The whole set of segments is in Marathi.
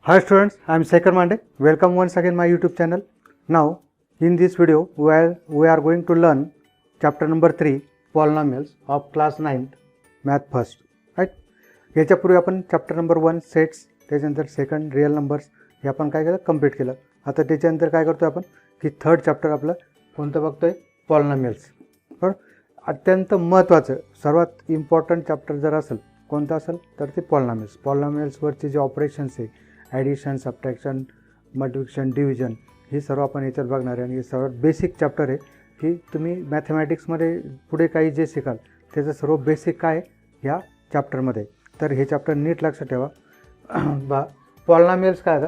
Hi students, I am Shekhar Mande. Welcome once again my YouTube channel. Now in this video we are going to learn chapter number 3 polynomials of class 9th math first. Right? याच्यापूर्वी आपण चॅप्टर नंबर 1 सेट्स, त्याच्यानंतर सेकंड रिअल नंबर्स हे आपण काय केलं कंप्लीट केलं. आता त्याच्यानंतर काय करतोय आपण की थर्ड चॅप्टर आपलं कोणतं बघतोय पॉलिनॉमियल्स. बरोबर, अत्यंत महत्त्वाचं सर्वात इम्पॉर्टंट चॅप्टर जर असेल कोणतं असेल तर ते पॉलिनॉमियल्स. पॉलिनॉमियल्सवरचे जे ऑपरेशन्स आहे ॲडिशन, सबट्रॅक्शन, मल्टिप्लिकेशन, डिव्हिजन हे सर्व आपण याच्यात बघणार आहे. आणि हे सर्वात बेसिक चॅप्टर आहे की तुम्ही मॅथमॅटिक्समध्ये पुढे काही जे शिकाल त्याचं सर्व बेसिक काय ह्या चॅप्टरमध्ये. तर हे चॅप्टर नीट लक्षात ठेवा. पॉलिनॉमियल्स काय आता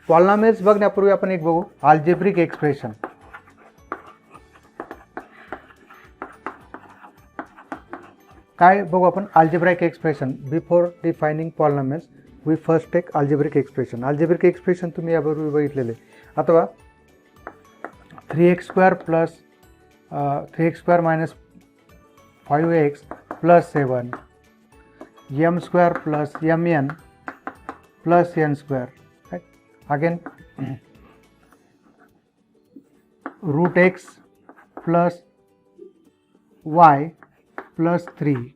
पॉलिनॉमियल्स बघण्यापूर्वी आपण एक बघू अल्जेब्रिक एक्सप्रेशन. काय बघू आपण algebraic expression. Before defining polynomials we first take algebraic expression. Algebraic expression तुम्ही याबरोबर बघितलेले अथवा 3x² plus 3x² minus 5x plus 7 m² plus mn plus n². Again √x plus y plus 3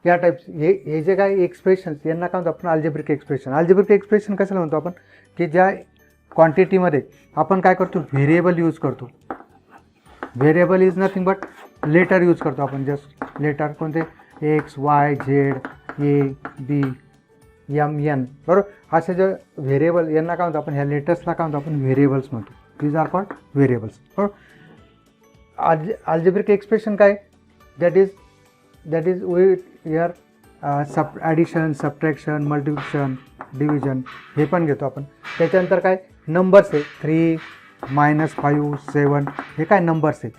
या टाईप्स हे जे काही एक्सप्रेशन्स यांना काय म्हणतो आपण अल्जेब्रिक एक्सप्रेशन. अल्जेब्रिक एक्सप्रेशन कशाला म्हणतो आपण की ज्या क्वांटिटीमध्ये आपण काय करतो व्हेरिएबल यूज करतो. Variable is nothing but letter use करतो आपण. जस्ट लेटर कोणते X Y Z A B M N. बरोबर, असे जे व्हेरिएबल यांना काय म्हणतो आपण ह्या लेटर्सला काय म्हणतो आपण व्हेरिएबल्स म्हणतो. These are called variables. बरोबर, अल्जेब्रिक एक्सप्रेशन काय that is we here addition, subtraction, multiplication, division हे पण घेतो आपण. त्याच्यानंतर काय नंबर्स आहे 3 -5 7 हे काय नंबर्स आहे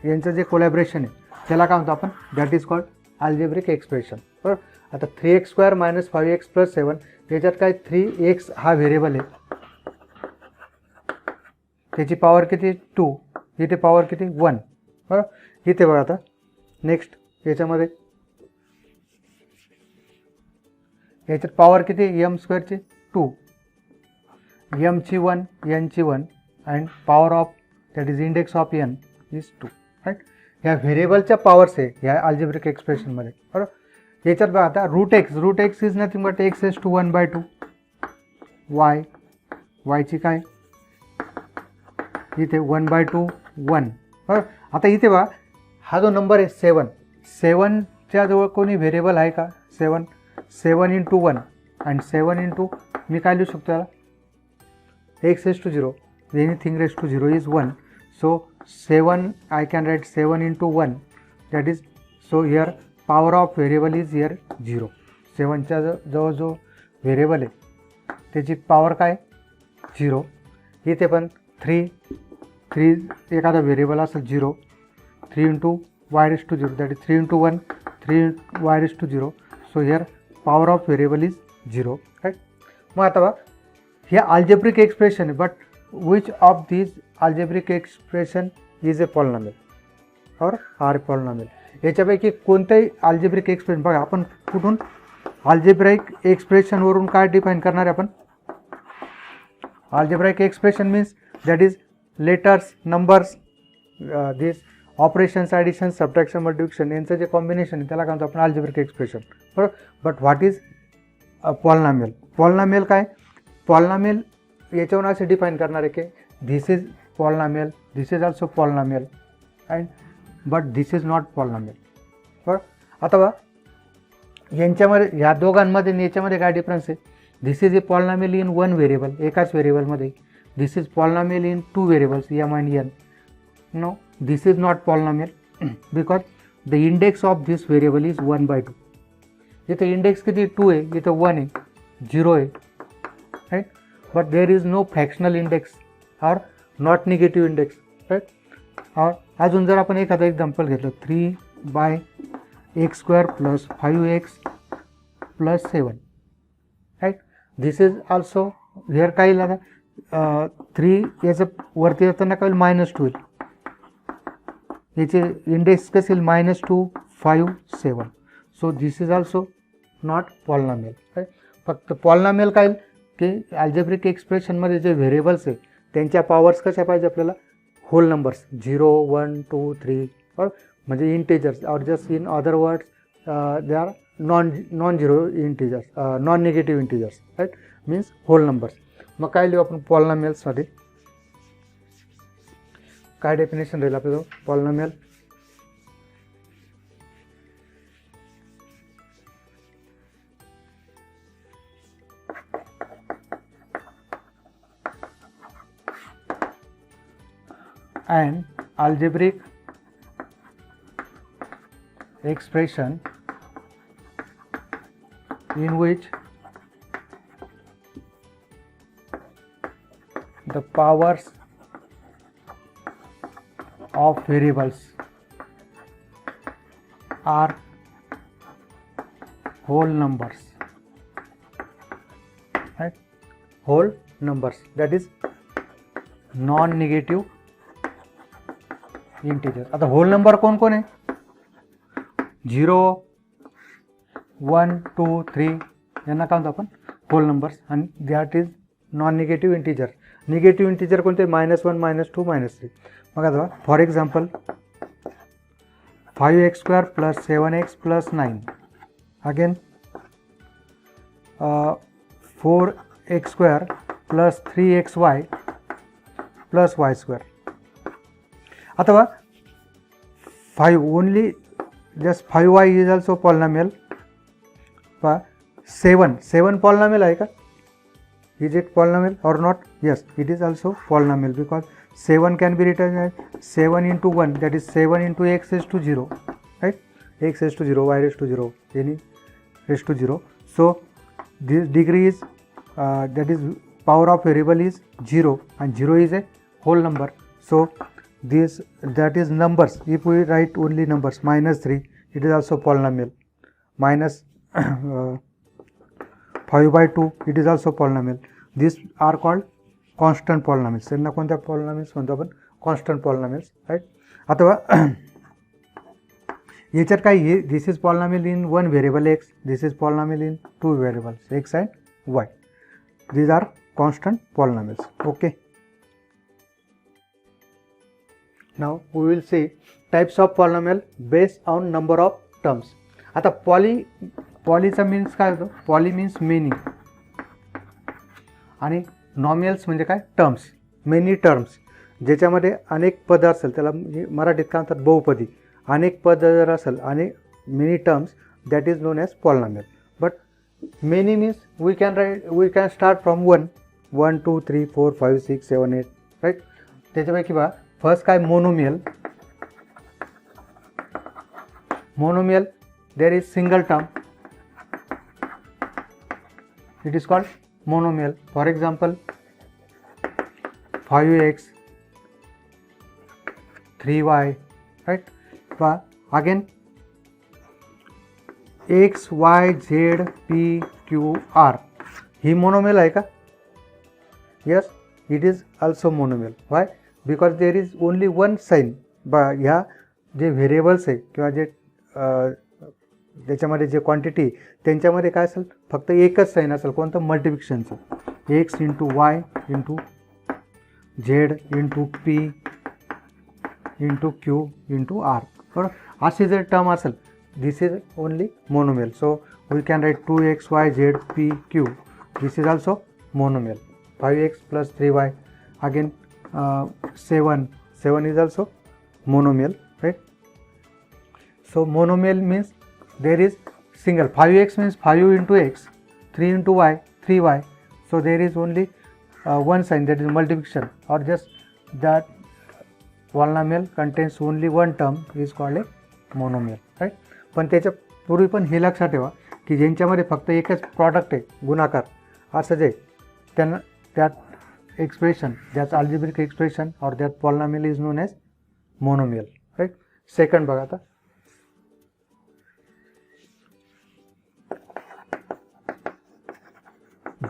यांचं जे कोलॅबरेशन आहे त्याला काय म्हणतो आपण that is called algebraic expression. बरोबर, आता 3x² मायनस 5x प्लस 7 याच्यात काय 3x हा व्हेरिएबल आहे, त्याची पॉवर किती 2, इथे पॉवर किती 1. बरोबर, इथे बघा आता नेक्स्ट याच्यामध्ये याच्यात पॉवर किती m² ची 2, m ची 1 n ची 1 and power of that is index of n is 2. Right, ह्या व्हेरिएबलच्या पॉवर्स आहे ह्या अल्जेब्रिक एक्सप्रेशनमध्ये. बरोबर, याच्यात बघा आता √x is nothing but x⁻², y ची काय इथे 1/2 1. बरोबर, आता इथे बघा हा जो नंबर आहे 7च्या जवळ कोणी व्हेरिएबल आहे का 7 × 1 अँड 7 × मी काय लिहू शकतो याला x⁻0 anything raise to 0 is 1. So 7 I can write 7 × 1 that is so here power of variable is here 0. 7च्या जवळ जो व्हेरिएबल आहे त्याची पॉवर काय 0. इथे पण 3 एखादा व्हेरिएबल असेल 0, 3 × y⁻0 that is 3 × 1 3 y⁻0. so here power of variable is 0. right. मग आता बघा हे अल्जेब्रिक एक्सप्रेशन आहे, but which of this algebraic expression is a polynomial और आर पॉलिनॉमियल. याच्यापैकी कोणत्याही अल्जेब्रिक एक्सप्रेशन बघा आपण कुठून अल्जेब्रिक एक्सप्रेशनवरून काय डिफाईन करणार आहे आपण. Algebraic expression means that is letters, numbers, this operations, addition, subtraction, multiplication यांचं जे कॉम्बिनेशन आहे त्याला काय म्हणतो आपण अल्जेब्रिक एक्सप्रेशन. बरोबर, but what is polynomial. Polynomial काय पॉलिनॉमियल याच्यावरून असे डिफाईन करणार आहे की this is polynomial, this is also polynomial and but this is not polynomial. बरोबर, आता बघा यांच्यामध्ये ह्या दोघांमध्ये आणि याच्यामध्ये काय डिफरन्स आहे. This is a polynomial in 1 variable, एकाच व्हेरिएबलमध्ये. This is polynomial in 2 variables m and n. No, this is not polynomial because the index of this variable is 1/2. इथे इंडेक्स किती 2 आहे, इथं 1 आहे, 0 आहे. Right, but there is no fractional index और नॉट निगेटिव्ह इंडेक्स. राईट, और अजून जर आपण एखादं एक्झाम्पल घेतलं 3/x² plus 5x plus 7. Right, this is also here काय येईल आता 3 याचं वरती येताना काय होईल -2 होईल. याचे इंडेक्स कसे -2 5 7. So this is also not polynomial. Right, फक्त पॉलिनॉमियल काय की अल्जेब्रिक एक्सप्रेशनमध्ये जे व्हेरिएबल्स आहे त्यांच्या पॉवर्स कशा पाहिजे आपल्याला, होल नंबर्स 0 1 2 3 और म्हणजे इंटिजर्स, और just in other words they are non zero integers, non negative integers, right, means whole numbers. मग काय लिहू आपण पॉलिनॉमियल्समध्ये, काय डेफिनेशन राहील आपलं polynomial, an algebraic expression in which the powers of variables are whole numbers, right, whole numbers, that is non-negative integer. आता होल नंबर कोण कोण आहे, 0 1 2 3 यांना काय म्हणतो आपण होल नंबर्स, आणि that is non negative integer. Negative integer कोणते, -1 -2 -3. मग आता for example 5x² + 7x + 9, again 4x² + 3xy + y². अथवा 5 only just 5y is also polynomial. 7 polynomial आहे का, इज इट पॉलिनॉमियल और not, yes it is also polynomial because 7 can be written as 7 × 1, that is 7 × x⁻⁴, right, x⁻⁴, y⁻⁴, any raised to 0. So this degree is that is power of variable is 0, and 0 is a whole number. So this, that is numbers, if we write only numbers, -3 it is also polynomial, minus 5/2 it is also polynomial. These are called constant polynomials. त्यांना कोणत्या पॉलिनॉमियल्स म्हणतो आपण, कॉन्स्टंट पॉलिनॉमियल्स, राईट. अथवा याच्यात काय, हे this is polynomial in 1 variable x, this is polynomial in 2 variables x and y. These are constant polynomials. Okay. Now we will see types of polynomial based on number of terms. आता पॉलीचा मीन्स काय होतं, पॉली मीन्स मेनी, आणि नॉमिनल्स म्हणजे काय, टर्म्स, मेनी टर्म्स, ज्याच्यामध्ये अनेक पद असेल त्याला मराठीत काय म्हणतात, बहुपदी. अनेक पद जर असेल आणि many terms, that is known as polynomial. But many means we can start from 1 2 3 4 5 6 7 8, right. त्याच्यापैकी बघा फर्स्ट काय, monomial there is single term, it is called monomial. For example 5x 3y, right. Again x y z p q r, he monomial आहे का, yes it is also monomial. Why? Because there is only one sign. ह्या जे व्हेरिएबल्स आहे किंवा जे ज्याच्यामध्ये जे क्वांटिटी त्यांच्यामध्ये काय असेल, फक्त एकच साईन असेल, कोणतं, मल्टिप्लिकेशनचं, x × y × z × p × q × r, बरोबर. असे जर टर्म असेल, this is only monomial. So we can write 2xy z p q, this is also monomial. 5x + 3y, again 7 is also monomial, right. So monomial means there is single, 5x means 5 × x, 3 × y, 3y. So there is only one sign, that is multiplication, or just that polynomial contains only one term is called a monomial, right. पण त्याच्या पूर्वी पण हे लक्षात ठेवा की ज्यांच्यामध्ये फक्त एकच प्रॉडक्ट आहे, गुणाकार, असं जे त्यांना त्यात expression, that's algebraic expression or that polynomial is known as monomial, right. Second बघा आता,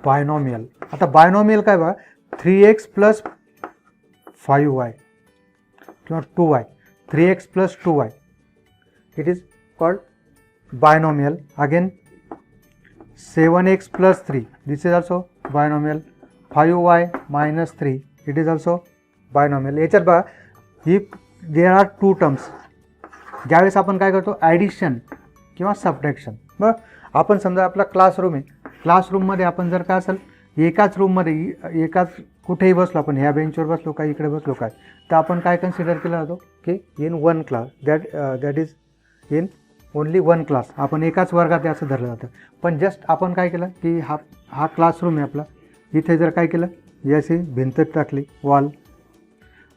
बायनॉमियल. आता बायनॉमियल काय बघा, 3x + 5y किंवा 2y, 3x + 2y, it is called binomial. Again 7x plus 3, this is also binomial. 5y minus 3, it is also binomial. याच्यात बघा, if there are two terms, ज्यावेळेस आपण काय करतो ॲडिशन किंवा सबट्रॅक्शन. बरं, आपण समजा आपला क्लासरूम आहे, क्लासरूममध्ये आपण जर काय असेल एकाच रूममध्ये एकाच कुठेही बसलो, आपण ह्या बेंचवर बसलो काय इकडे बसलो काय, तर आपण काय कन्सिडर केला जातो की in one class, that is in only one class, आपण एकाच वर्गात आहे असं धरलं जातं. पण जस्ट आपण काय केलं की हा क्लासरूम आहे आपला, इथे जर काय केलं याची भिंत टाकली wall,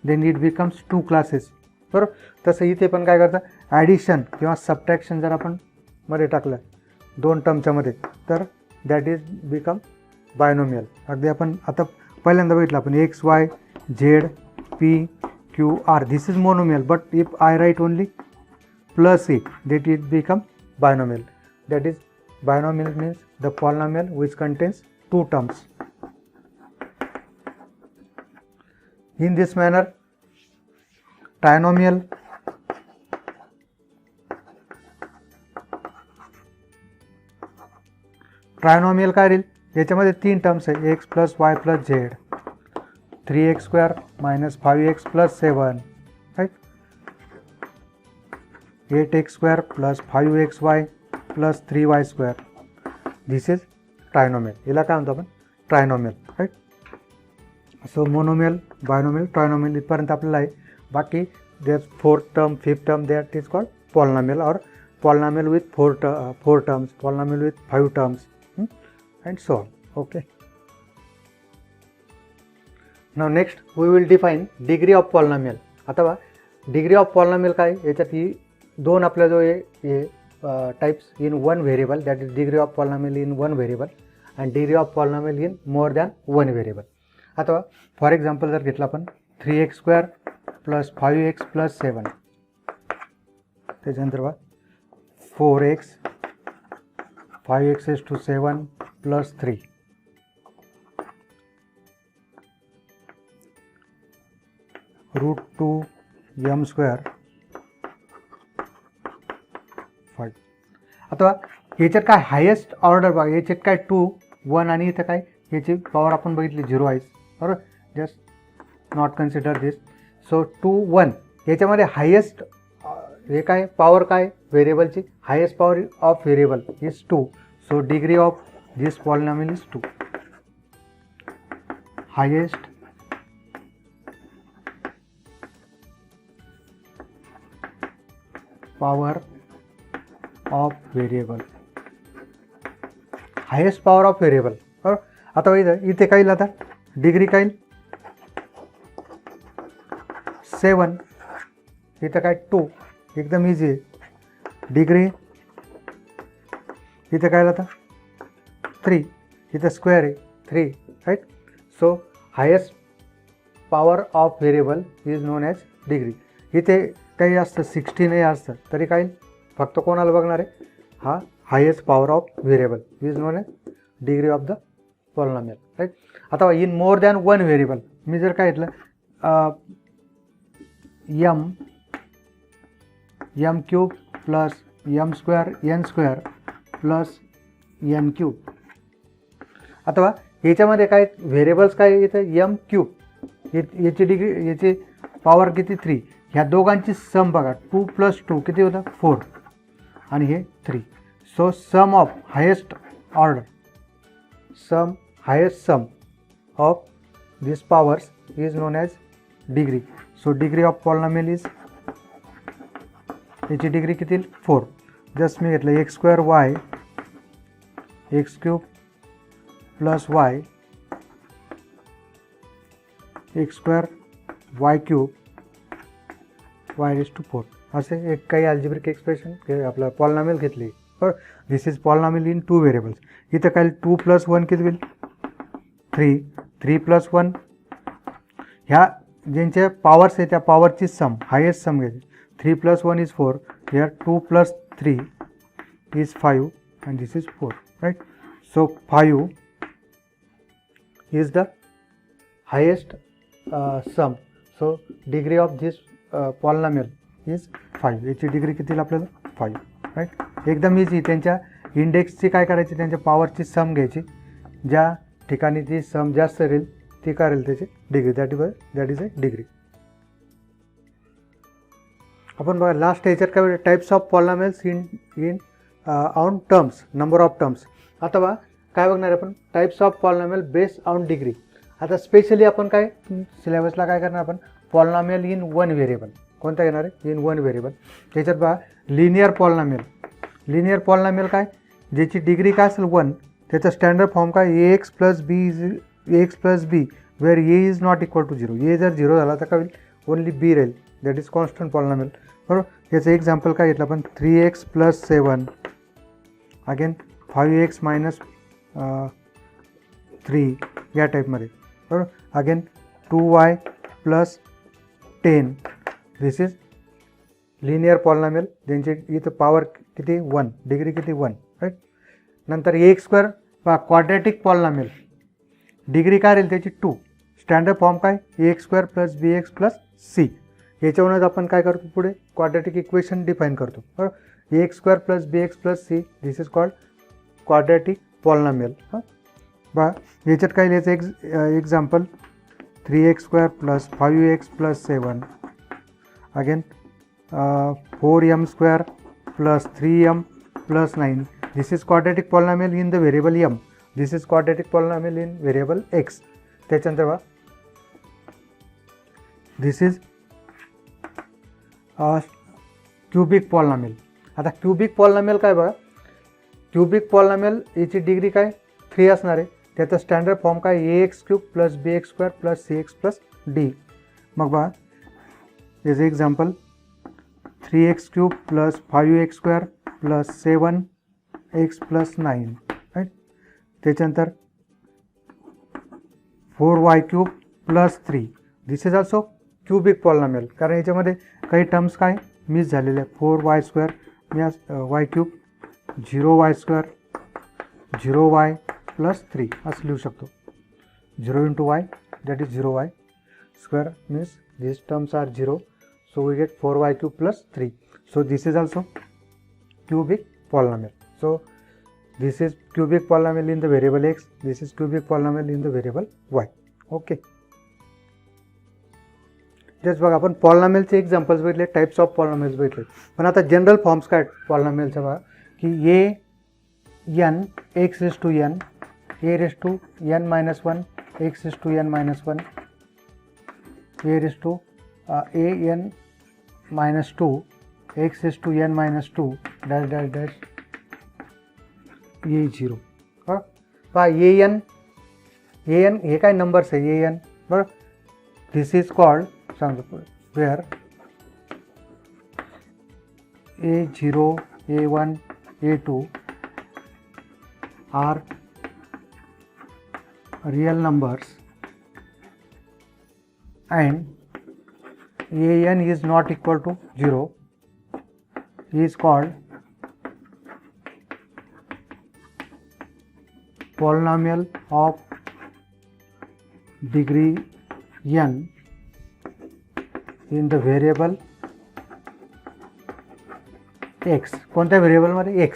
then it becomes two classes. बरोबर, तसं इथे पण काय करतं ॲडिशन किंवा सबट्रॅक्शन जर आपण मध्ये टाकलं दोन टर्मच्या मध्ये, तर दॅट इज बिकम बायनोमियल. अगदी आपण आता पहिल्यांदा बघितलं आपण X Y Z P Q R, this is monomial, but if I write only plus A, that it become binomial. That is, binomial means the polynomial which contains two terms. In this manner, trinomial, काय राहील, याच्यामध्ये तीन टर्म्स आहे, x plus y plus z, 3x square minus 5x plus 7, right, 8x square plus 5xy plus 3y square, this is trinomial. याला काय म्हणतो आपण trinomial, right. So monomial, binomial, trinomial इथपर्यंत आपल्याला आहे. बाकी there fourth term, fifth term, that is called polynomial or polynomial with four terms, polynomial with 5 terms and so on. Okay, now next we will define degree of polynomial. आता बघा, डिग्री ऑफ पॉलिनॉमियल काय, याच्यात ही दोन आपल्या जो हे types in one variable, that is degree of polynomial in one variable and degree of polynomial in more than one variable. आता फॉर एक्झाम्पल जर घेतलं आपण 3x square plus 5x plus 7, त्याच्यानंतर बघा 4x 5x is to 7 plus 3, root 2 m square 5. आता याच्यात काय हायेस्ट ऑर्डर बघा, याच्यात काय 2 1 आणि इथं काय याची पॉवर आपण बघितली 0 आहे, बरोबर, just not consider this. So 2 1 याच्यामध्ये हायेस्ट हे काय पॉवर काय व्हेरिएबलची, highest power of variable is 2. So degree of this polynomial is 2. Highest power of variable, highest power of variable. आता इथे काय येईल, आता डिग्री काय येईल 7, इथं काय 2, एकदम इझी आहे. डिग्री इथं काय आता 3, इथं स्क्वेअर आहे 3, right. So highest power of variable is known as degree. इथे काही असतं 16 हे असतं तरी काय फक्त कोणाला बघणार आहे, हा highest power of variable is known as degree of the polynomial, right. आता in more than one variable मी जर काय घेतलं m cube plus M square n square plus n cube. आता याच्यामध्ये काय व्हेरिएबल्स काय इथं एम क्यूब, याची डिग्री याची पॉवर किती 3, ह्या दोघांची सम बघा 2 + 2 किती होतं 4 आणि हे 3. So sum of highest order, highest sum of this powers is known as degree. So degree of polynomial is, याची डिग्री किती 4. जस्ट मी घेतलं X square Y X cube plus Y X square Y cube Y raise to 4, असे एक काही अल्जेब्रिक एक्सप्रेशन आपलं पॉलिनॉमियल घेतली. बरं, दिस इज पॉलिनॉमियल इन 2 व्हेरिएबल्स. इथं काय 2 + 1 किती होईल 3, 3 + 1, ह्या ज्यांच्या पॉवर्स आहे त्या पॉवरची सम, हायेस्ट सम घ्यायची. 3 + 1 is 4, here 2 + 3 is 5 and this is 4, right. So 5 is the highest sum. So degree of this polynomial is 5. याची डिग्री किती आपल्याला 5, राईट. एकदम इझी, त्यांच्या इंडेक्सची काय करायची, त्यांच्या पॉवरची सम घ्यायची, ज्या ठिकाणी ती सम जास्त राहील ती काय राहील त्याची degree, that is a degree. आपण बघा लास्ट याच्यात काय types of polynomials in on terms, number of terms. आता बघा काय बघणार आपण, types of polynomial based on degree. आता स्पेशली आपण काय सिलेबसला काय करणार, आपण पॉलिनॉमियल इन वन व्हेरिएबल कोणता घेणार आहे, इन वन व्हेरिएबल. त्याच्यात बघा लिनियर पॉलिनॉमियल. लिनियर पॉलिनॉमियल काय, ज्याची डिग्री काय असेल 1, त्याचा स्टँडर्ड फॉर्म काय a x plus b where a is not equal to 0. A जर 0 झाला तर काय होईल, ओनली बी राहील, दॅट इज कॉन्स्टंट पॉलिनॉमियल. बरोबर. याचं एक्झाम्पल काय घेतलं आपण, 3x + 7 अगेन 5x - 3 या टाईपमध्ये. बरोबर. Again 2y + 10. This is linear polynomial, ज्यांची इथं पॉवर किती 1, डिग्री किती 1, राईट. नंतर ax² क्वाड्रॅटिक पॉलिनॉमियल, डिग्री काय राहील त्याची 2, स्टँडर्ड फॉर्म काय ax² + bx + c. याच्यावरूनच आपण काय करतो, पुढे क्वाड्रॅटिक इक्वेशन डिफाईन करतो. बरोबर. ax² + bx + c, this is called quadratic polynomial. बा याच्यात काय लिहायचं, example 3x² + 5x + 7 again 4m² + 3m + 9. This is quadratic polynomial in the variable m. This is quadratic polynomial in variable x. त्याच्यानंतर बघा दिस इज क्यूबिक पॉलिनॉमियल. आता क्यूबिक पॉलिनॉमियल काय बघा, क्यूबिक पॉलिनॉमियल याची डिग्री काय 3 असणार आहे. त्याचा स्टँडर्ड फॉर्म काय ax³ + bx² + cx + d. मग बघा याचं example 3x³ + 5x² + 7x + 9, right. त्याच्यानंतर 4y³ + 3. This is also cubic polynomial, कारण याच्यामध्ये काही टर्म्स काय मिस झालेले आहे. 4y² y³ 0y² 0y + 3 असं लिहू शकतो. 0 × y that is 0y² means these terms are 0, so we get 4y³ + 3. So this is also cubic polynomial. So this is cubic polynomial in the variable x, this is cubic polynomial in the variable y. Okay. Just बघा आपण पॉलिनॉमियलचे एक्झाम्पल्स बघितले, टाईप्स ऑफ पॉलिनॉमियल्स बघितले. पण आता जनरल फॉर्म्स काय पॉलिनॉमियलचा बघा, की a n x⁻n a⁻n - 1 x⁻n - 1 a⁻n - 2 x⁻n - 2 dash a0. बरोबर. पहा an हे काय नंबर्स आहे an. बरोबर. दिस इज कॉल्ड सांगतो where a0 a1 a2 are real numbers and an is not equal to 0 is called polynomial of degree n in the variable x. कोणत्या व्हेरिएबलमध्ये x.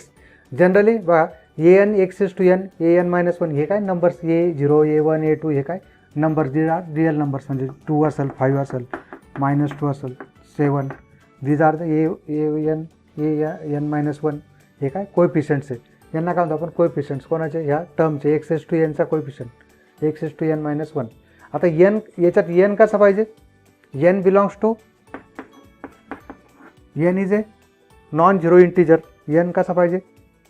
जनरली बघा an x⁻n an - 1 हे काय नंबर्स, a0 a1 a2 हे काय numbers, these are real numbers, म्हणजे 2 असेल 5 असेल -2 असेल 7. दीज आर द an - 1 हे काय कोएफिशियंट्स आहे. यांना काय म्हणतो आपण कोएफिशियंट्स, कोणाचे ह्या टर्मचे x⁻n चा कोएफिशियंट x⁻n - 1. आता n याच्यात n कसा पाहिजे, n belongs to n is a non zero integer. n कसा पाहिजे,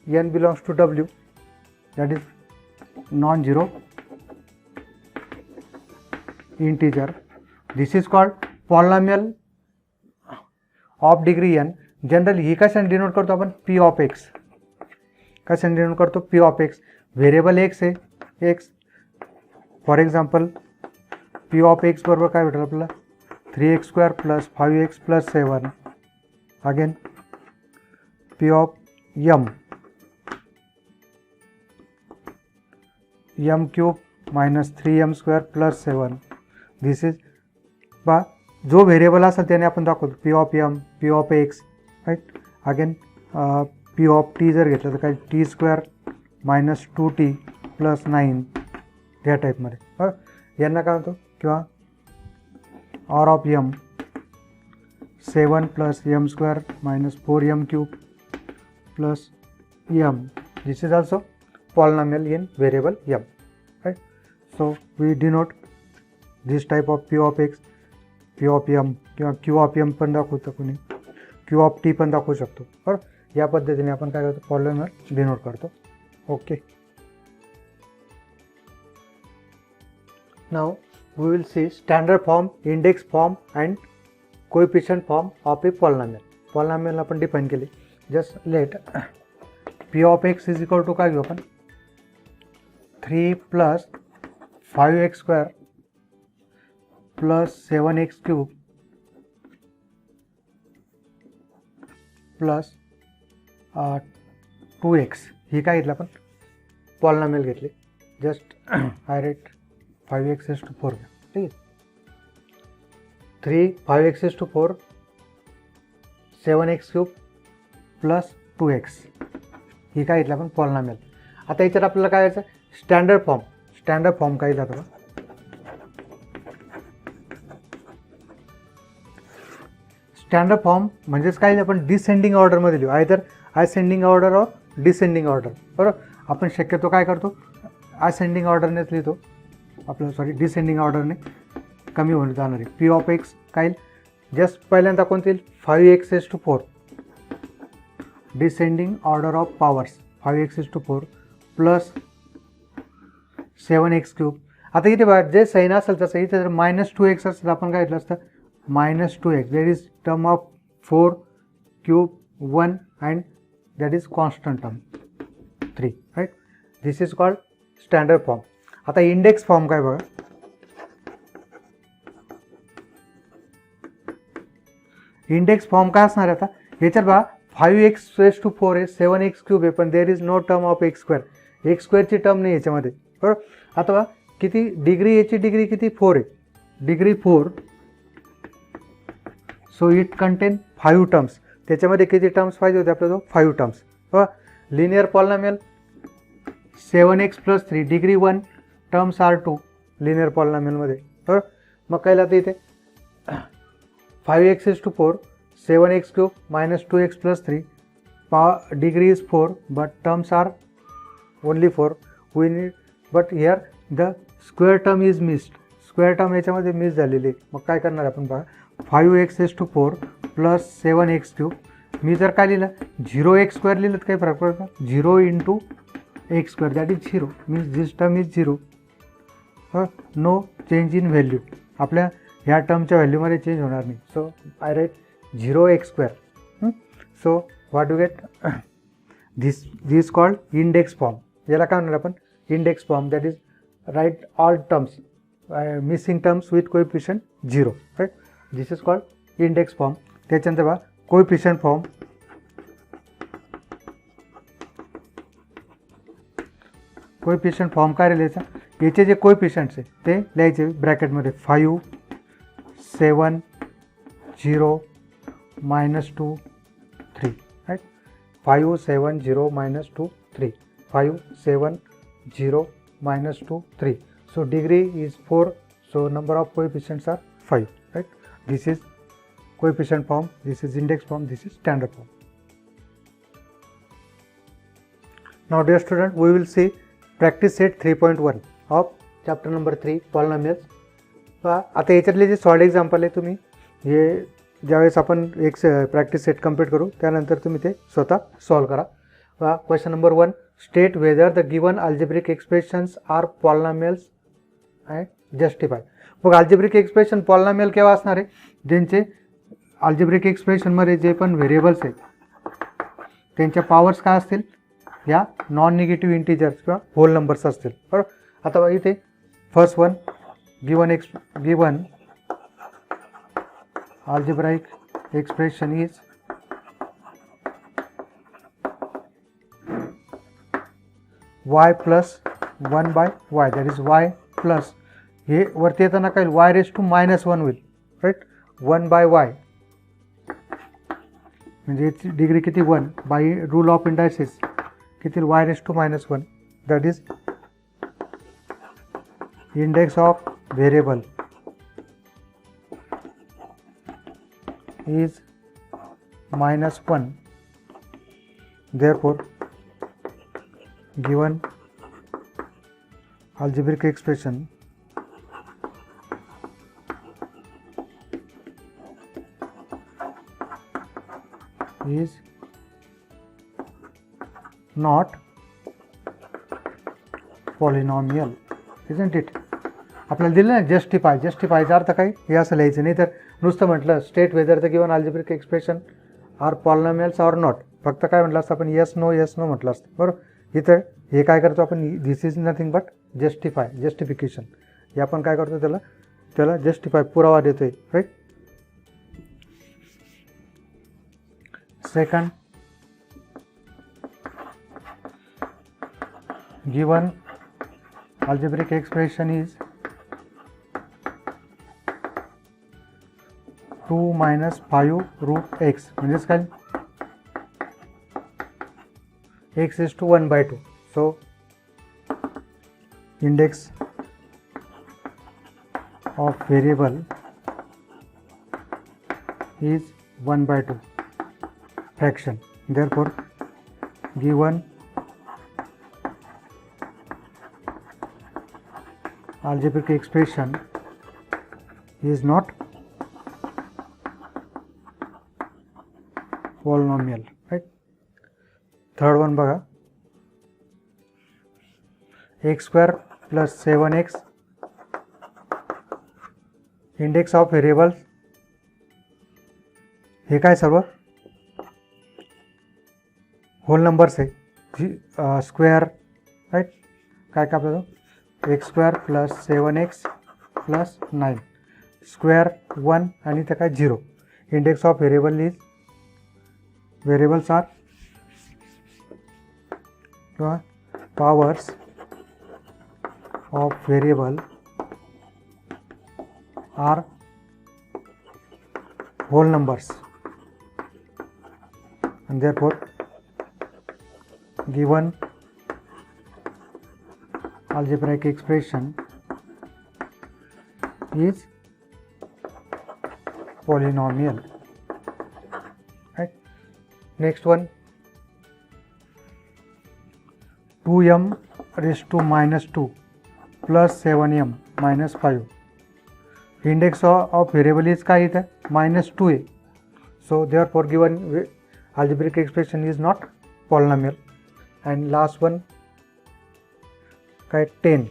n belongs to w that is non zero integer. This is called polynomial of degree n. Generally ही कशाने डिनोट करतो आपण, p ऑफ x. कशाने डिनोट करतो, p of x. Variable x आहे x. For example p of x बरोबर काय भेटेल आपल्याला 3x² + 5x + 7 again p of m m³ - 3m² + 7. This is बा जो व्हेरिएबल असेल त्याने आपण दाखवतो p of m p of x, right. Again P of T जर घेतलं तर काय T square minus 2t plus 9 या टाईपमध्ये. बरं यांना काय म्हणतो, किंवा R of M 7 plus M square minus 4m cube plus M. This is also polynomial in variable M, right. So we denote this type of P of X, P of M किंवा क्यू ऑफ एम पण दाखवतं कोणी, क्यू ऑफ टी पण दाखवू शकतो. बरं या पद्धतीने आपण काय करतो, पॉलिनॉमियल डिनोट करतो. Okay. Now we will see standard form, index form and coefficient form of a polynomial. Polynomial आपण डिफाईन केली. Just let P of X is equal to काय घेऊ आपण, 3 plus 5x square plus 7x cube plus 2x. ही काय घेतलं आपण, पॉलिनॉमियल घेतली. Just I write 5x⁴. ठीक आहे. 3 5x⁴ 7x cube plus 2x. ही काय घेतलं आपण, पॉलिनॉमियल. आता याच्यात आपल्याला काय करायचं, स्टँडर्ड फॉर्म. स्टँडर्ड फॉर्म काय जातं, स्टँडर्ड फॉर्म म्हणजेच काय, आपण डिसेंडिंग ऑर्डरमध्ये लिहू, either ascending order or descending order. बरोबर. आपण शक्यतो काय करतो, असेंडिंग ऑर्डरनेच लिहितो, आपलं सॉरी डिसेंडिंग ऑर्डरने कमी होऊन जाणार आहे. पी ऑफ एक्स काय, जस्ट पहिल्यांदा कोणते येईल, 5x⁴ descending order of powers 5x⁴ plus 7x cube. आता इथे बघा, जे साईन असेल तसं इथे जर -2x असेल आपण काय घेतलं असतं, -2x. There is term of 4 cube 1 and that is constant term 3, right. This is called standard form. आता इंडेक्स फॉर्म काय बघा, इंडेक्स फॉर्म काय असणार आहे. आता याच्यात बघा 5x⁴ आहे, 7x क्यूब आहे, पण there is no term of x². x² term नाही याच्यामध्ये. बरोबर. आता बघा किती डिग्री, याची डिग्री किती, 4 आहे, degree 4. So it contain 5 terms. त्याच्यामध्ये किती टर्म्स पाहिजे होते आपल्याला, 5 टर्म्स. बघा linear polynomial 7x + 3 degree 1 terms are 2 linear पॉलिनॉमियलमध्ये. बरोबर. मग काय लागतं इथे, 5x⁴ 7x cube minus 2x + 3 degree is 4 but terms are only 4. We need, but here the square term is missed. Square term याच्यामध्ये मिस झालेली. मग काय करणार आपण बघा, 5x⁴ प्लस 7x क्यूब. मी जर काय लिहिलं 0x² लिहिलं तर काही फरक पडतो, 0 × x² that is 0 means this term is 0. No change in value. आपल्या ह्या टर्मच्या व्हॅल्यूमध्ये चेंज होणार नाही. So I write 0x². So what you get, this called index form. याला काय म्हणणार आपण, index form. That is right all terms missing terms with coefficient 0, right. This is called index form. त्याच्यानंतर बघा कोएफिशिएंट फॉर्म. कोएफिशिएंट फॉर्म काय लिहायचा, याचे जे कोएफिशिएंट्स आहे ते लिहायचे ब्रॅकेटमध्ये 5 7 0 -2 3, right. 5 7 0 -2 3 5 7 0 -2 3. So degree is 4, so number of coefficients are 5, right. This is coefficient form, this is index form, this is standard form. Now dear student, we will see practice set 3.1 of chapter number 3 polynomials. आता याच्यातले जे सॉलिड एक्झाम्पल आहे तुम्ही हे ज्यावेळेस आपण एक प्रॅक्टिस सेट कंप्लीट करू त्यानंतर तुम्ही ते स्वतः सॉल्व करा. Question number 1, state whether the given algebraic expressions are polynomials and justify. मग अल्जेब्रिक एक्सप्रेशन पॉलिनॉमियल केव्हा असणार आहे, ज्यांचे अल्जेब्रिक एक्सप्रेशनमध्ये जे पण व्हेरिएबल्स आहेत त्यांच्या पॉवर्स काय असतील, या नॉन निगेटिव्ह इंटिजर्स किंवा होल नंबर्स असतील. बरोबर. आता बघा इथे first one given algebraic expression is y plus 1 by y, that is y plus हे वरती येताना काय y raised to -1 होईल, राईट. 1 by y म्हणजे याची डिग्री किती 1 बाय रूल ऑफ इंडायसेस किती y⁻⁻1 that is index of variable is -1, therefore given algebraic expression is not polynomial, isn't it? आपल्याला दिलं ना जस्टिफायचा अर्थ काय हे असं लिहायचं, नाही तर नुसतं म्हटलं state whether the given algebraic expression are polynomials or not, फक्त काय म्हटलं असतं आपण येस नो म्हटलं असतं, बरोबर. इथं हे काय करतो आपण, this is nothing but justification. हे आपण काय करतो, त्याला जस्टिफाय पुरावा देतोय, right. Second, given algebraic expression is 2 - 5 root x, म्हणजेच काय x is to 1/2. So index of variable is 1/2 fraction. Therefore given algebraic expression is not polynomial, right. Third one बघा, x square plus 7x index of variables, हे काय सर्व होल नंबर्स आहे, स्क्वेअर, राईट. काय काय आपल्याला x square plus 7x plus 9 square 1 आणि ते काय 0. Index of variables are powers of variable are whole numbers, and therefore given algebraic expression is polynomial, right. Next one, 2m raised to -2 plus 7m minus 5. Index of variable is काय इथं -2 आहे, so therefore given algebraic expression is not polynomial. And last one काय 10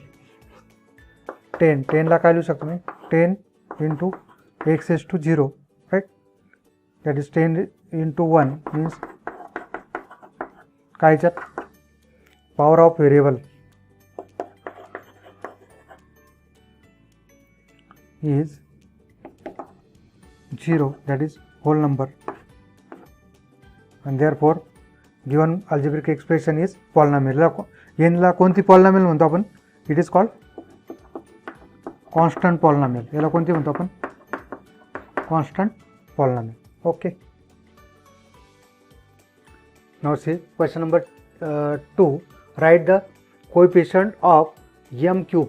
ला काय लिहू शकतो मी, 10 into x is to 0, right. That is 10 into 1 means काय याच्यात power of variable is 0, that is whole number, and therefore given algebraic expression is polynomial. याला कोणती पॉलिनॉमियल म्हणतो आपण, it is called constant polynomial. याला कोणती म्हणतो आपण, constant polynomial. Okay, now see question number 2. Right the coefficient of m cube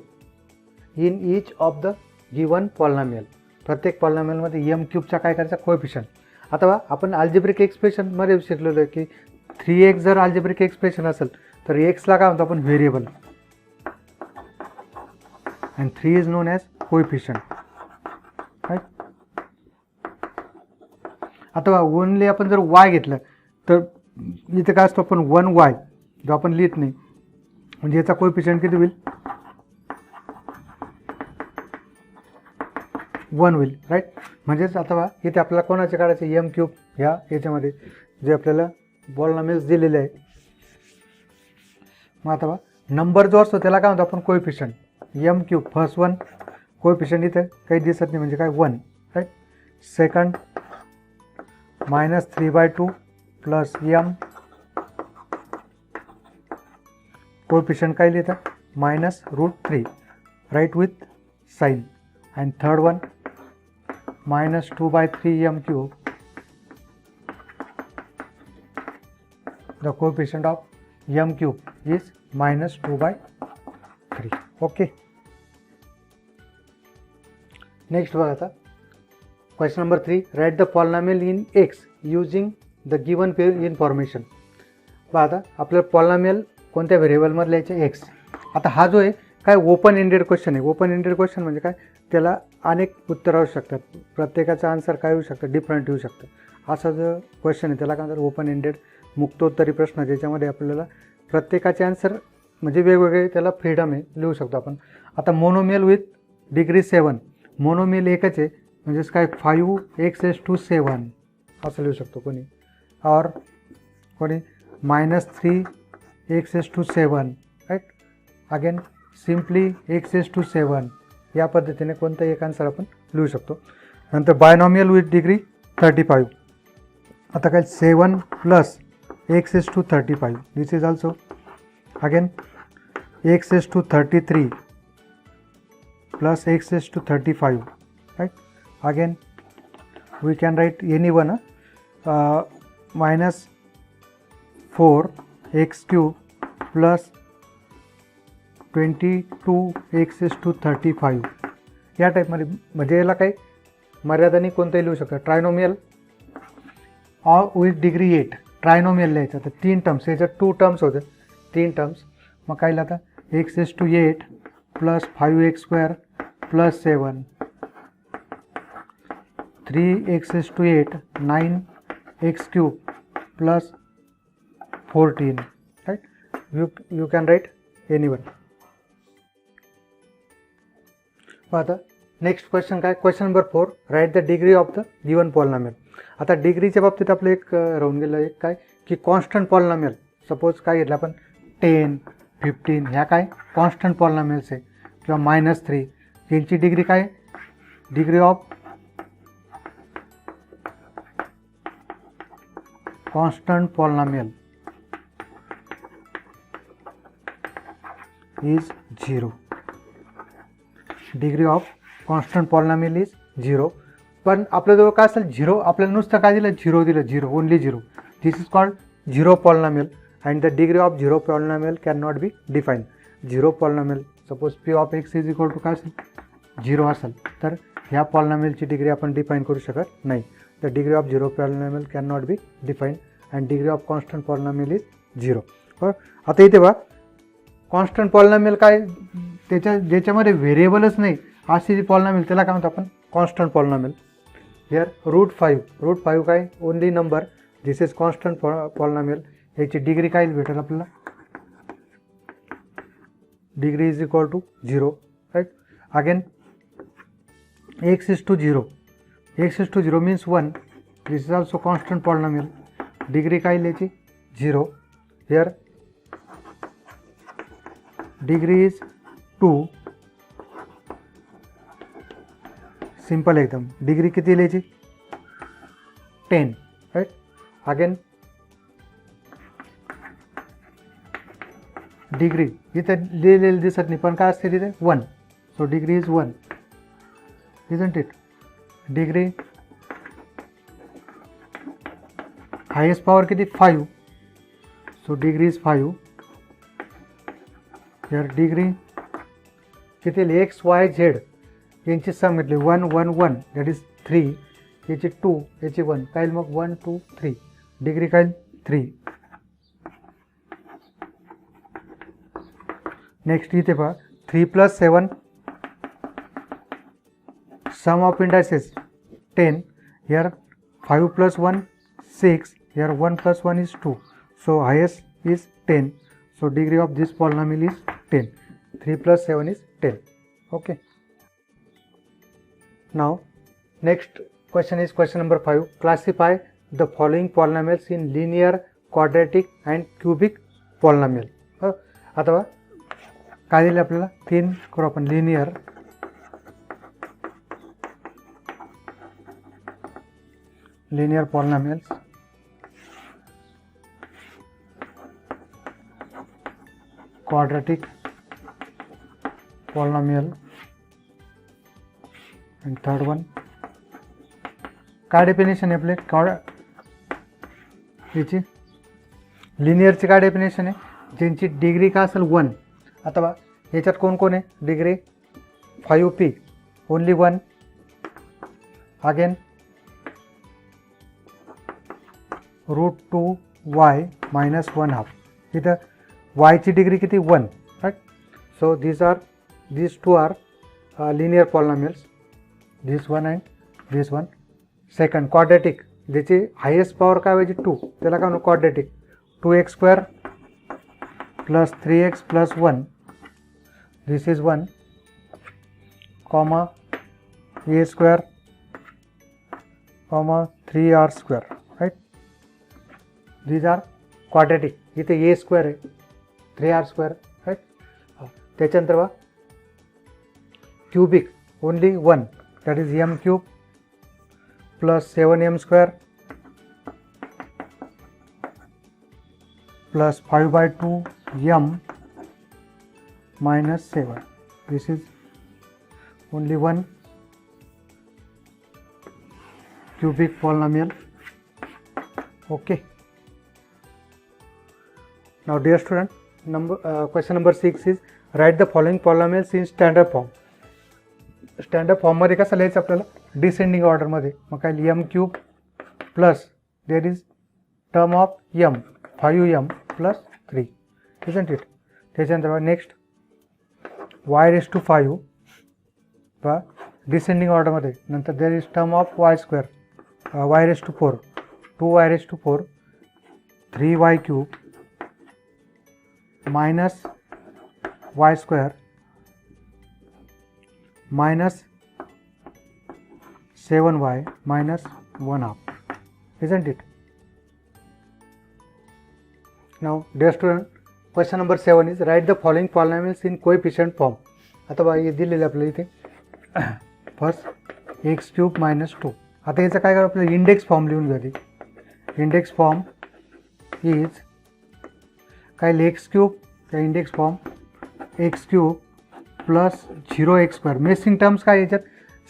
in each of the given polynomial. प्रत्येक पॉलिनॉमियलमध्ये m क्यूबचा काय करायचा, कोएफिशिएंट. आता आपण अल्जेब्रिक एक्सप्रेशनमध्ये शिकलेलो आहे की 3x जर अल्जेब्रिक एक्सप्रेशन असेल तर x ला काय म्हणतो आपण, variable, and 3 is known as coefficient, right. आता ओनली आपण जर y घेतलं तर इथे काय असतो, आपण 1y जो आपण लिहित नाही, म्हणजे याचा कोएफिशिएंट किती होईल, 1 होईल, राईट. म्हणजेच आता इथे आपल्याला कोणाचे काढायचे, m क्यूब ह्या याच्यामध्ये जे आपल्याला पॉलिनॉमियल्स दिलेले आहे. मग आता नंबर जो असतो त्याला काय म्हणतो आपण, coefficient. m cube first one coefficient इथे काही दिसत नाही म्हणजे काय 1, right. Second -3/2 plus m coefficient काय लिहितं, -√3, right with sign. And third one -2/3 m cube the coefficient of m cube is -2/3. Okay. Next बघा आता question number 3, write the polynomial in x using the given information. बघा आता आपल्याला पॉलिनॉमियल कोणत्या व्हेरिएबलमध्ये लिहायचे, एक्स. आता हा जो आहे काय ओपन एंडेड क्वेश्चन आहे. ओपन एंडेड क्वेश्चन म्हणजे काय, त्याला अनेक उत्तर असू शकतात, प्रत्येकाचं आन्सर काय येऊ शकतं, डिफरंट येऊ शकतं. असा जो क्वेश्चन आहे त्याला काय म्हणतात, ओपन एंडेड मुक्तोत्तरी प्रश्न, ज्याच्यामध्ये आपल्याला प्रत्येकाचे आन्सर म्हणजे वेगवेगळे, त्याला फ्रीडम आहे, लिहू शकतो आपण. आता मोनोमियल विथ डिग्री 7, मोनोमियल एकच आहे म्हणजेच काय 5x⁷ असं लिहू शकतो कोणी, और कोणी -3x⁷, right. Again simply x⁷, या पद्धतीने कोणताही एक आन्सर आपण लिहू शकतो. नंतर बायनॉमियल विथ डिग्री 35. आता काय 7 + x⁵35, this is also again x⁵33 + x⁵35, right. Again we can write any one, -4x³ + 22x⁵35, या टाईपमध्ये. म्हणजे याला काही मर्यादाने कोणतंही लिहू शकतं. ट्रायनोमियल विथ डिग्री 8, ट्रायनोमियल लिहायचं. तर 3 टर्म्स, याच्यात 2 टर्म्स होते, 3 टर्म्स. मग काय लिहिलं आता x⁸ + 5x² + 7, 3x⁸, 9x³ + 14, right. You can write anyone. आता नेक्स्ट क्वेश्चन काय, question number 4, write the degree of the given polynomial. आता डिग्रीच्या बाबतीत आपलं एक राहून गेलं एक काय की कॉन्स्टंट पॉलिनॉमियल. सपोज काय घेतलं आपण 10, 15, ह्या काय कॉन्स्टंट पॉलिनॉमियल्स आहे, किंवा -3, यांची डिग्री काय, degree of constant polynomial is 0. Degree of constant polynomial is 0. पण आपल्याजवळ काय असेल 0, आपल्याला नुसतं काय दिलं 0 दिलं, 0 only 0. This is called 0 polynomial and the degree of 0 polynomial can not be define. 0 polynomial suppose p of x is equal to काय असेल 0 असेल, तर ह्या पॉलिनॉमियलची डिग्री आपण डिफाईन करू शकत नाही. The degree of 0 polynomial can not be define and degree of constant polynomial is 0. आता इथे बघा कॉन्स्टंट पॉलिनॉमियल काय, ज्याच्यामध्ये व्हेरिएबलच नाही अशी जी पॉलिनॉमियल त्याला काय म्हणतो आपण कॉन्स्टंट पॉलिनॉमियल. हिअर √5 काय only number, this is constant polynomial. याची डिग्री काय भेटेल आपल्याला, degree is equal to 0, right. Again x⁸ means 1, this is also constant polynomial. Degree काय लिहायची 0. हिअर डिग्री इज 2, सिंपल एकदम. डिग्री किती लिहायची 10, राईट. अगेन डिग्री इथं लिहिलेलं दिसत नाही, पण काय असते तिथे 1, so degree is 1, isn't it. Degree highest power किती 5, so degree is 5. Here degree किती x, y, z यांची सम घेतली 1, 1, 1, दॅट इज 3. याची 2, याची 1, काय मग 1, 2, 3, डिग्री काय 3. नेक्स्ट इथे पहा 3 + 7, सम of indices 10. Here 5 + 1, 6. Here 1 + 1 is 2. So highest is 10. So degree of this polynomial is 10. 3 + 7 is 10. Okay. Now next question is question number 5. Classify the following polynomials in linear, quadratic and cubic polynomial. अथवा काय दिले आपल्याला 3 करू आपण, linear, polynomials, quadratic polynomial and third one काय डेफिनेशन आहे आपले याची लिनियरची काय डेफिनेशन आहे, ज्यांची डिग्री काय असेल 1. आता बा याच्यात कोण कोण आहे, degree 5p only 1. Again √2y minus 1/2. इथं yची डिग्री किती 1, right. So these two are linear polynomials, this one and this one. Second quadratic, ज्याची हायेस्ट पॉवर काय पाहिजे 2, त्याला काय म्हणू quadratic. 2x² plus 3x plus 1, this is 1, comma a² comma 3r², right. These are quadratic. इथे a² आहे, 3r², राईट. त्याच्यानंतर बा cubic only 1, that is m³ plus 7m² plus 5/2m minus 7. This is only one cubic polynomial. Okay. Now dear student, question number 6 is write the following polynomials in standard form. Standard फॉर्ममध्ये कसं लिहायचं आपल्याला, डिसेंडिंग ऑर्डरमध्ये. मग काय m³ plus there is term of m 5m plus 3, isn't it. त्याच्यानंतर नेक्स्ट y⁵ बा डिसेंडिंग ऑर्डरमध्ये. नंतर देर is term of y² y⁴ 2y⁴ 3y³ minus y² minus 7y minus 1/2, isn't it? Now dear student, question number 7 is write the following polynomials in coefficient form. आता बघा हे दिलेलं आपल्याला इथे. First x³ minus 2. आता याचं काय करू, आपल्याला इंडेक्स फॉर्म लिहून घ्या. इंडेक्स फॉर्म इज काय x³ त्या index form x³ plus 0x². Missing terms काय याच्यात,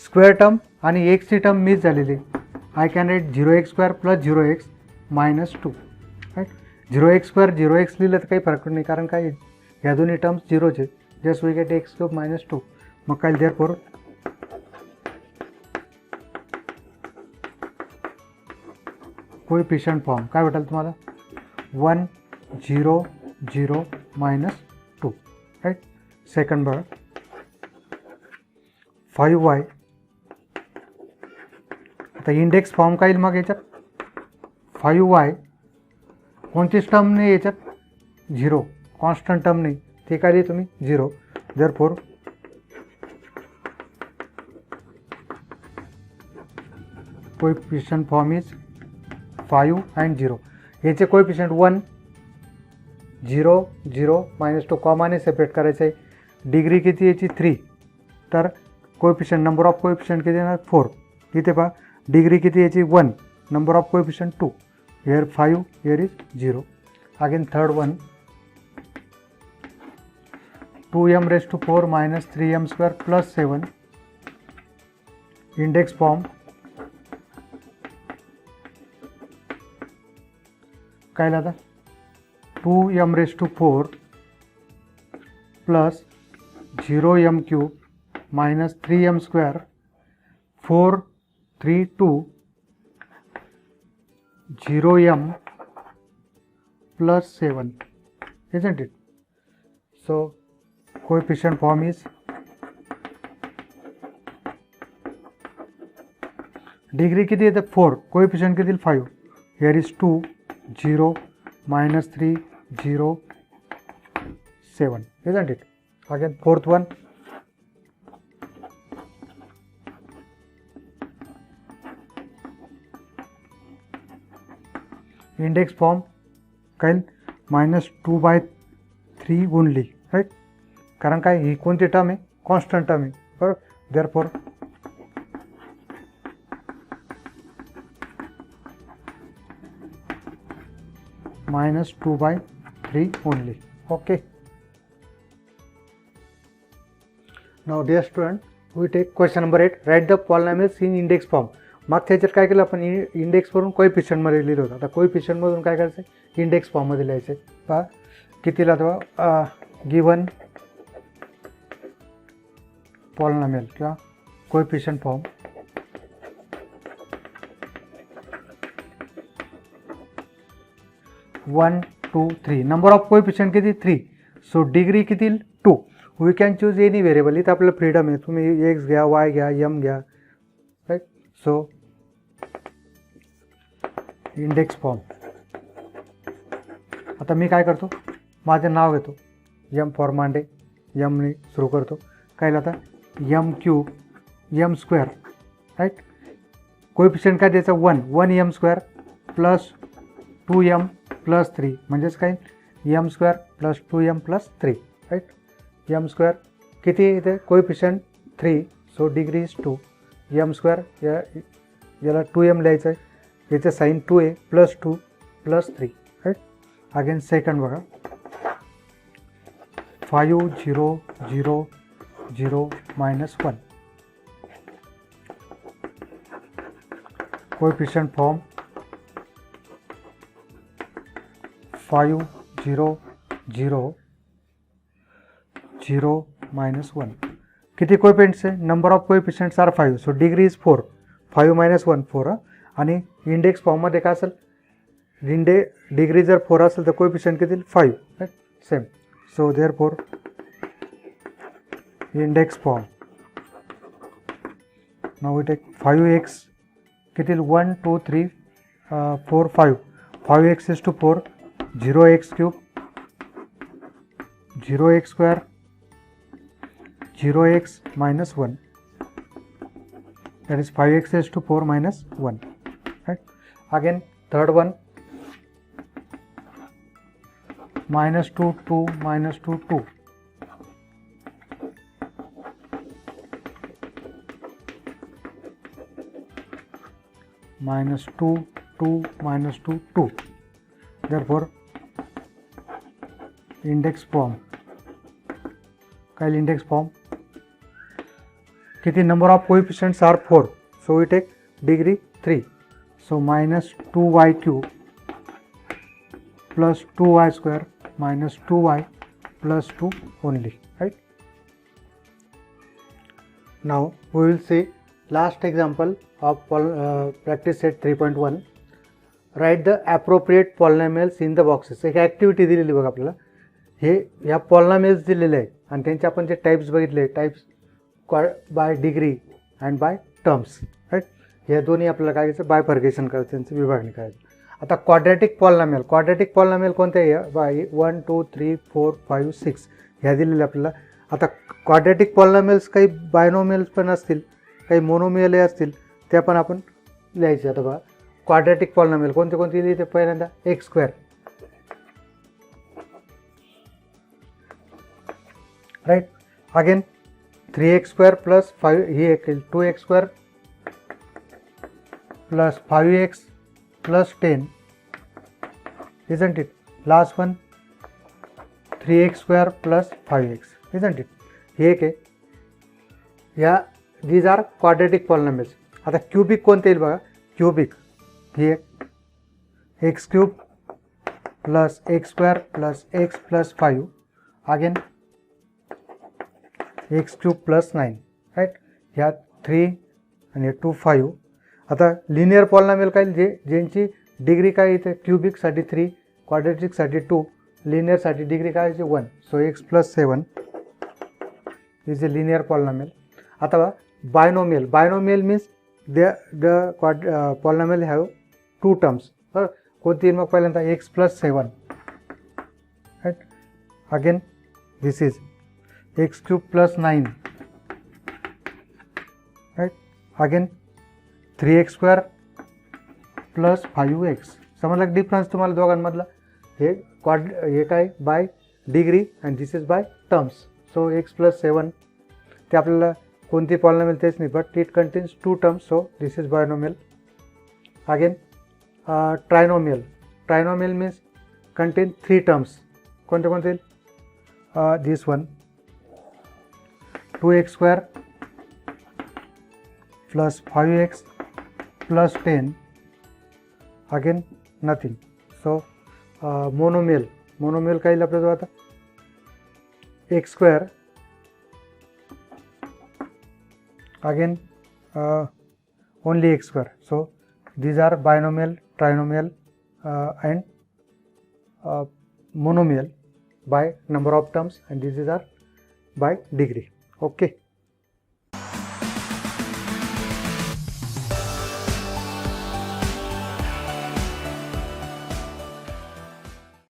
स्क्वेअर टर्म आणि एक्सची टर्म मिस झालेली. I can write 0x² plus 0x minus 2, right. 0x² 0x लिहिलं तर काही फरक नाही, कारण काय ह्या दोन्ही टर्म्स 0चे. Just we get x³ minus 2. मग काय देअरफॉर कोएफिशियंट फॉर्म काय भेटेल तुम्हाला, 1 0 0 मायनस 2, राईट. सेकंड बघा 5y. आता इंडेक्स फॉर्म काय येईल मग याच्यात, 5y कोणतीच टर्म नाही याच्यात, 0 कॉन्स्टंट टर्म नाही, ते काय लिहितो तुम्ही 0. Therefore coefficient form is 5 and 0. याचे कोएफिशियंट 1 0 0 मायनस 2 कॉमाने सेपरेट करायचं आहे. डिग्री किती याची 3, तर कोएफिशियंट नंबर ऑफ कोएफिशियंट किती येणार 4. इथे पहा डिग्री किती याची 1, number of coefficient 2, here 5, here is 0. Again third one 2m⁴ minus 3m² plus 7. Index form काय लादा 2m⁴ plus 0m³ minus 3m² 4 3 2 0m plus 7, isn't it? So coefficient form is degree किती येते 4, coefficient किती 5. Here is 2 0 minus 3 0 7, isn't it? Again fourth one index form काय -2/3 ओनली, राईट. कारण काय ही कोणती टर्म आहे, कॉन्स्टंट टर्म आहे, बरोबर. Therefore -2/3 only. Okay. Now dear student, we take question number 8. Write the polynomials in index form. मागच्या ह्याच्यात काय केलं आपण, इंडेक्सवरून कोएफिशियंटमध्ये लिहिलं होतं. आता कोएफिशियंटमधून काय करायचं, इंडेक्स फॉर्ममध्ये लिहायचं. पहा कितीला तेव्हा गिवन पॉलिनॉमियल किंवा coefficient form one two three, number of coefficient किती 3, सो डिग्री किती 2. We can choose any variable, इथं आपल्याला फ्रीडम आहे, तुम्ही एक्स घ्या, वाय घ्या, एम घ्या, राईट. So index form. आता मी काय करतो, माझं नाव घेतो एम फॉर मांडे, एमने सुरू करतो. काय आता m cube m square, right. Coefficient काय द्यायचं 1 M square plus 2m plus 3, म्हणजेच काय m square plus 2m plus 3, right. M square किती इथे coefficient 3, so degree is 2. M square याला 2m लिहायचं आहे, याचं sign 2a plus 2 plus 3, right. Again second बघा 5 0 0 0 -1. Coefficient form 5 0 0 0 -1. किती कोएफिशियंट्स आहे, number of coefficients are 5, so degree is 4. 5 - 1 4. आणि इंडेक्स फॉर्ममध्ये काय असेल, डिग्री जर 4 असेल तर कोएफिशियंट किती 5, right. Same. So therefore index form, now we take 5x किती 1 2 3 4 5. 5x is to 4, 0x cube 0x square 0x -1, that is 5x is to 4 -1, right. Again third one -2 2 -2 2, -2 2 -2 2. Therefore index form काय, इंडेक्स फॉर्म किती, number of coefficients are 4, so we take degree 3, so -2y cube plus 2y square -2y plus 2 only, right. Now we will see last example of practice set 3.1. Write the appropriate polynomials in the boxes. एक ॲक्टिव्हिटी दिलेली बघा आपल्याला, हे ह्या पॉलिनॉमियल्स दिलेले आहेत आणि त्यांचे आपण जे टाईप्स बघितले, types by degree and by terms, right. हे दोन्ही आपल्याला काय करायचं, बायफर्गेशन करायचं, त्यांची विभागणी करायची. आता क्वाड्रॅटिक पॉलिनॉमियल कोणते आहे, बाय 1 2 3 4 5 6 ह्या दिलेल्या आपल्याला. आता क्वाड्रॅटिक पॉलिनॉमियल्स काही बायनोमियल्स पण असतील, काही मोनोमियल असतील, त्या पण आपण लिहायचे. आता बघा क्वाड्रॅटिक पॉलिनॉमियल कोणते कोणते लिहिते, पहिल्यांदा x square, right. Again 3x square plus 5 ही एक 2x square plus 5x plus 10, isn't it. Last one 3x square plus 5x, isn't it. हे एक आहे. या दीज आर क्वाड्रॅटिक पॉलिनॉमियल्स. आता क्यूबिक कोणते येईल बघा, क्यूबिक ही एक x cube plus x square plus x plus 5, again x cube plus 9, right. ह्या 3 आणि 2 5. आता लिनियर पॉलिनॉमियल काय, ज्यांची डिग्री काय इथे, क्यूबिकसाठी 3, क्वाड्रॅटिकसाठी 2, लिनियरसाठी डिग्री काय आहे 1, so x plus 7 is a linear polynomial. आता binomial means the polynomial have 2 terms, बरं. कोणती, मग पहिल्यांदा x plus 7, right. Again this is x cube plus 9, right. Again 3x square plus 5x. समजलं डिफरन्स तुम्हाला दोघांमधला. हे काय by degree and this is by terms, so x plus 7 ते आपल्याला कोणती पॉलिनॉमियल तेच नाही, but it contains 2 terms, so this is binomial. Again trinomial means contain 3 terms. कोणते कोणते, this one 2x square plus 5x plus 10, again nothing. So monomial काय येईल आपल्याजवळ आता, x square, again only x square. So these are binomial, trinomial and monomial by number of terms, and these are by degree. Okay.